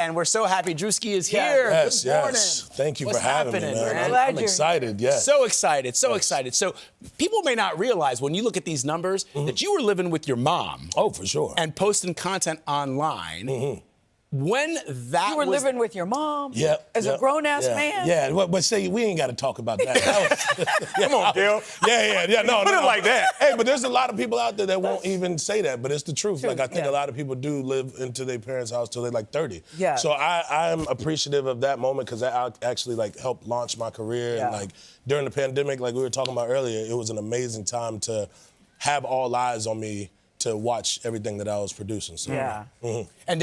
And we're so happy Druski is here. Yes, Good morning. yes. Thank you What's for having happening, me, man. man? I'm excited, yes. So excited, so excited. So people may not realize when you look at these numbers that you were living with your mom. Oh, for sure. And posting content online. When that You were living with your mom as a grown-ass man? Yeah, but say, we ain't got to talk about that. Come on, Gayle. No, Put it like that. Hey, but there's a lot of people out there that won't even say that, but it's the truth. Like, I think a lot of people do live into their parents' house till they're like 30. Yeah. So I'm appreciative of that moment because that actually, like, helped launch my career. And, like, during the pandemic, like we were talking about earlier, it was an amazing time to have all eyes on me to watch everything that I was producing. So. Yeah. And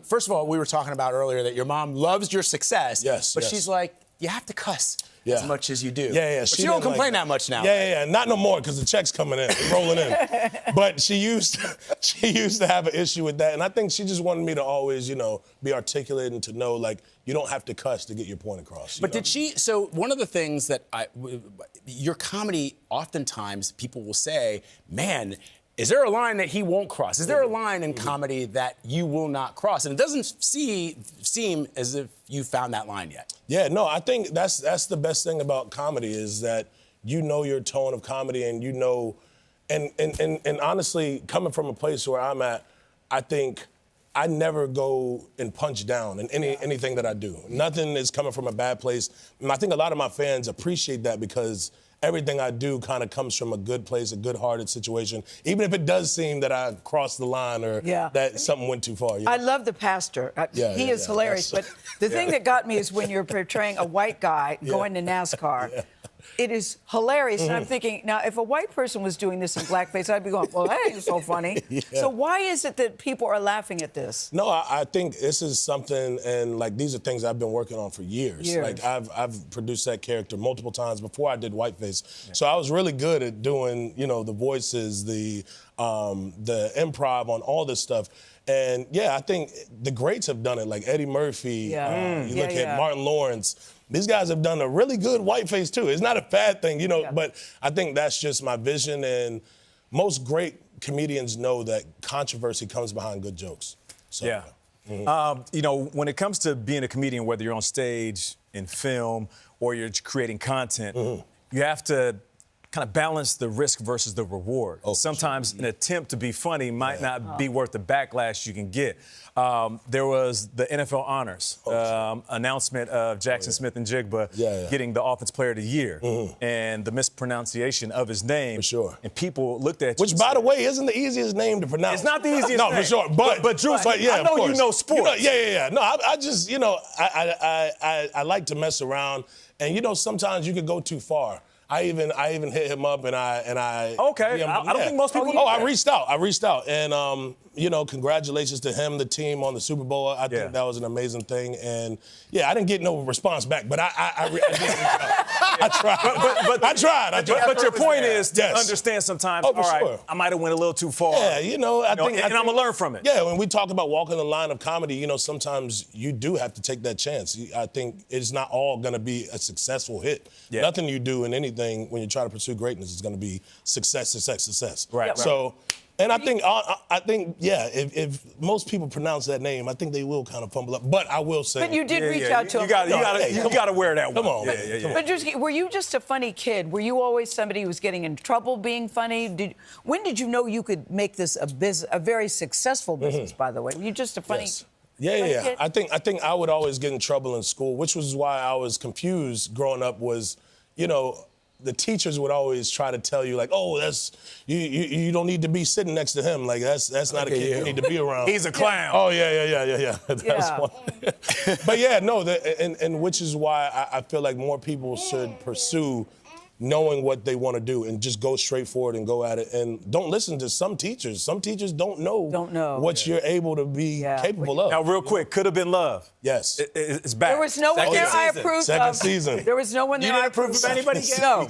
first of all, we were talking about earlier that your mom loves your success. Yes, But yes. she's like, you have to cuss as much as you do. Yeah. But she don't complain that much now. Yeah. Not no more because the check's coming in, rolling in. But she used to have an issue with that. And I think she just wanted me to always, be articulate and to know, like, you don't have to cuss to get your point across. But so one of the things that your comedy, oftentimes people will say, man, is there a line that he won't cross? Is there a line in comedy that you will not cross? And it doesn't seem as if you found that line yet. Yeah, no, I think that's the best thing about comedy is that you know your tone of comedy and you know, and honestly, coming from a place where I'm at, I think I never go and punch down in anything that I do. Nothing is coming from a bad place. And I think a lot of my fans appreciate that because everything I do kind of comes from a good place, a good-hearted situation, even if it does seem that I crossed the line or that something went too far. I love the pastor. He is hilarious. But the thing that got me is when you're portraying a white guy going to NASCAR. It is hilarious. And I'm thinking, now, if a white person was doing this in blackface, I'd be going, well, that ain't so funny. So why is it that people are laughing at this? No, I think this is something, and, like, these are things I've been working on for years. Like, I've produced that character multiple times before I did whiteface. So I was really good at doing, the voices, the improv on all this stuff. And, I think the greats have done it, like Eddie Murphy. You look at Martin Lawrence. These guys have done a really good whiteface, too. It's not a bad thing, but I think that's just my vision. And most great comedians know that controversy comes behind good jokes. So, when it comes to being a comedian, whether you're on stage, in film, or you're creating content, you have to kind of balance the risk versus the reward. Sometimes an attempt to be funny might not be worth the backlash you can get. There was the NFL honors announcement of Jackson Smith and Jigba getting the Offensive Player of the Year and the mispronunciation of his name. For sure. And people looked at you. Which, by the way, isn't the easiest name to pronounce. It's not the easiest name. No, for sure. But Drew, I know you know sports. No, I just, I like to mess around. And, sometimes you could go too far. I even hit him up and I Okay. I don't think most people know I reached out. And, congratulations to him, the team on the Super Bowl. I think that was an amazing thing. And, I didn't get no response back, but I tried. I tried. But your point is to understand sometimes, I might have went a little too far. Yeah, I think I'm going to learn from it. Yeah, when we talk about walking the line of comedy, sometimes you do have to take that chance. I think it's not all going to be a successful hit. Yeah. Nothing you do in anything when you try to pursue greatness is going to be success. Right. So, and I think, if most people pronounce that name, I think they will kind of fumble up. But I will say, but you did reach out to him. You got to wear that one. Come on, man. But Druski, were you just a funny kid? Were you always somebody who was getting in trouble being funny? When did you know you could make this a very successful business? By the way, were you just a funny? Yes. Yeah. I think I would always get in trouble in school, which was why I was confused growing up. Was the teachers would always try to tell you, like, oh, that's you don't need to be sitting next to him. Like, that's not a kid you need to be around. He's a clown. Oh, yeah. That's one. But, and which is why I feel like more people should pursue knowing what they want to do and just go straight forward and go at it. And don't listen to some teachers. Some teachers don't know what you're able to be capable of. Now, real quick, could have been love. Yes. It's back. There was no one there I approved of. Second season. There was no one there I approved of anybody. No.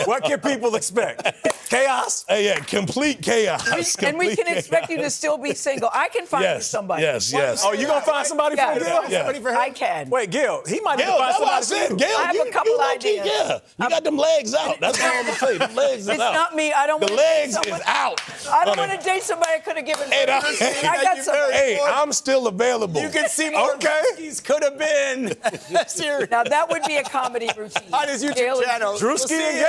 What can people expect? Chaos? Complete chaos. And we can expect you to still be single. I can find you somebody. Yes. Oh, you going to find somebody for Gayle? I can. Wait, Gayle, he might need to find somebody for you. Gayle, I have a couple ideas. You got them legs out. That's all I'm gonna say. The legs is out. It's not me. I don't The want legs is out. I don't want to date somebody I could have given. Hey, I got some. Hey, I'm still available. You can see more Druski's could have been. Now that would be a comedy routine. On his YouTube Gayle channel. Druski and Gayle.